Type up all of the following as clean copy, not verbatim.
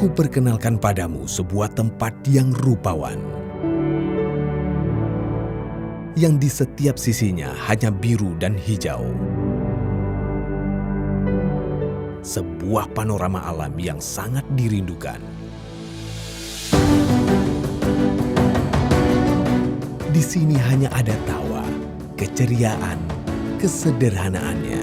Kuperkenalkan padamu sebuah tempat yang rupawan, yang di setiap sisinya hanya biru dan hijau. Sebuah panorama alam yang sangat dirindukan. Di sini hanya ada tawa, keceriaan, kesederhanaannya.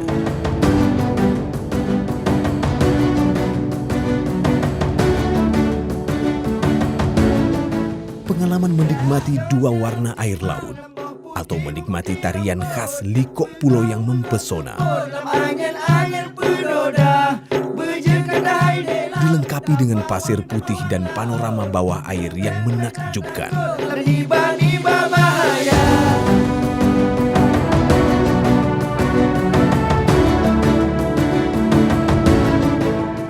Pengalaman menikmati dua warna air laut atau menikmati tarian khas Likok Pulau yang mempesona. Dilengkapi dengan pasir putih dan panorama bawah air yang menakjubkan.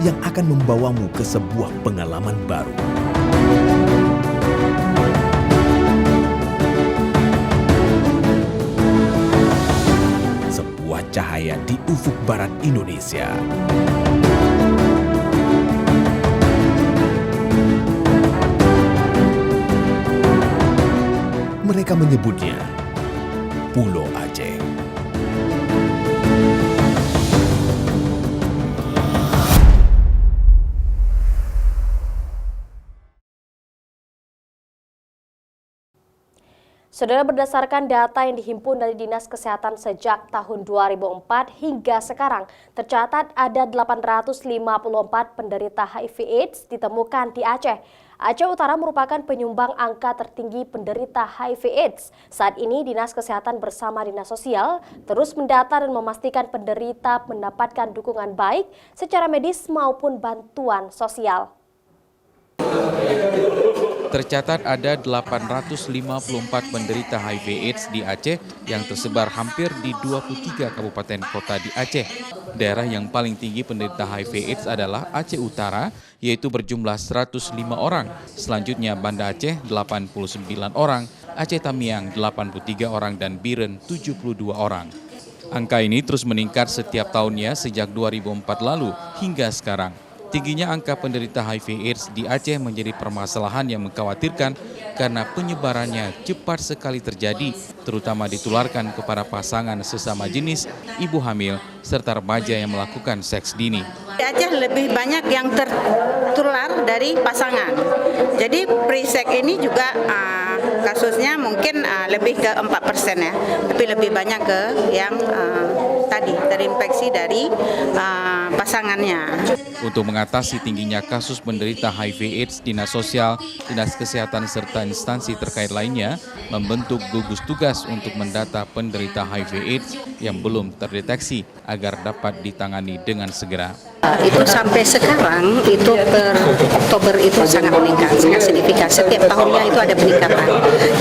Yang akan membawamu ke sebuah pengalaman baru. Sebuah cahaya di ufuk barat Indonesia. Mereka menyebutnya Pulau Aceh. Saudara, berdasarkan data yang dihimpun dari Dinas Kesehatan sejak tahun 2004 hingga sekarang, tercatat ada 854 penderita HIV/AIDS ditemukan di Aceh. Aceh Utara merupakan penyumbang angka tertinggi penderita HIV/AIDS. Saat ini Dinas Kesehatan bersama Dinas Sosial terus mendata dan memastikan penderita mendapatkan dukungan baik secara medis maupun bantuan sosial. Tercatat ada 854 penderita HIV/AIDS di Aceh yang tersebar hampir di 23 kabupaten kota di Aceh. Daerah yang paling tinggi penderita HIV/AIDS adalah Aceh Utara, yaitu berjumlah 105 orang. Selanjutnya Banda Aceh 89 orang, Aceh Tamiang 83 orang, dan Biren 72 orang. Angka ini terus meningkat setiap tahunnya sejak 2004 lalu hingga sekarang. Tingginya angka penderita HIV/AIDS di Aceh menjadi permasalahan yang mengkhawatirkan karena penyebarannya cepat sekali terjadi, terutama ditularkan kepada pasangan sesama jenis, ibu hamil, serta remaja yang melakukan seks dini. Di Aceh lebih banyak yang tertular dari pasangan. Jadi pre-seks ini juga kasusnya mungkin lebih ke 4% ya, tapi lebih banyak ke yang terinfeksi dari pasangannya. Untuk mengatasi tingginya kasus penderita HIV/AIDS, Dinas Sosial, Dinas Kesehatan, serta instansi terkait lainnya membentuk gugus tugas untuk mendata penderita HIV/AIDS yang belum terdeteksi agar dapat ditangani dengan segera. Itu sampai sekarang itu per Oktober itu sangat meningkat, sangat signifikan. Setiap tahunnya itu ada peningkatan.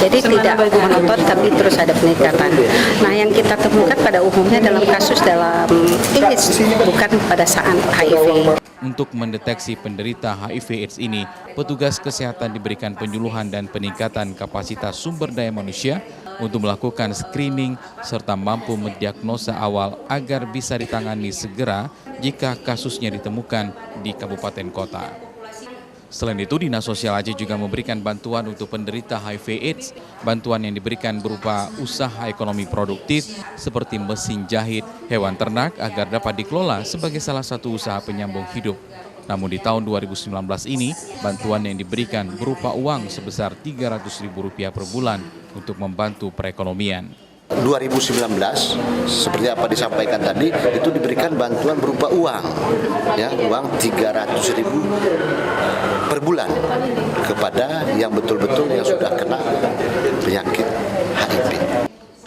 Jadi tidak monoton tapi terus ada peningkatan. Nah, yang kita temukan pada umumnya dalam kasus dalam AIDS, bukan pada saat HIV. Untuk mendeteksi penderita HIV/AIDS ini, petugas kesehatan diberikan penyuluhan dan peningkatan kapasitas sumber daya manusia untuk melakukan screening serta mampu mendiagnosa awal agar bisa ditangani segera jika kasusnya ditemukan di kabupaten kota. Selain itu, Dinas Sosial Aceh juga memberikan bantuan untuk penderita HIV/AIDS. Bantuan yang diberikan berupa usaha ekonomi produktif seperti mesin jahit, hewan ternak agar dapat dikelola sebagai salah satu usaha penyambung hidup. Namun di tahun 2019 ini, bantuan yang diberikan berupa uang sebesar Rp300.000 per bulan untuk membantu perekonomian. 2019 seperti apa disampaikan tadi itu diberikan bantuan berupa uang, ya, uang 300.000 per bulan kepada yang betul-betul yang sudah kena penyakit HIV.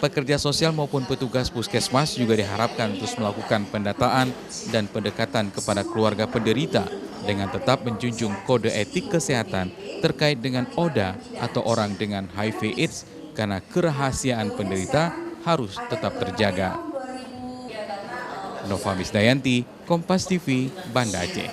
Pekerja sosial maupun petugas puskesmas juga diharapkan terus melakukan pendataan dan pendekatan kepada keluarga penderita dengan tetap menjunjung kode etik kesehatan terkait dengan ODA atau orang dengan HIV/AIDS karena kerahasiaan penderita harus tetap terjaga. Nova Misdayanti, Kompas TV, Banda Aceh.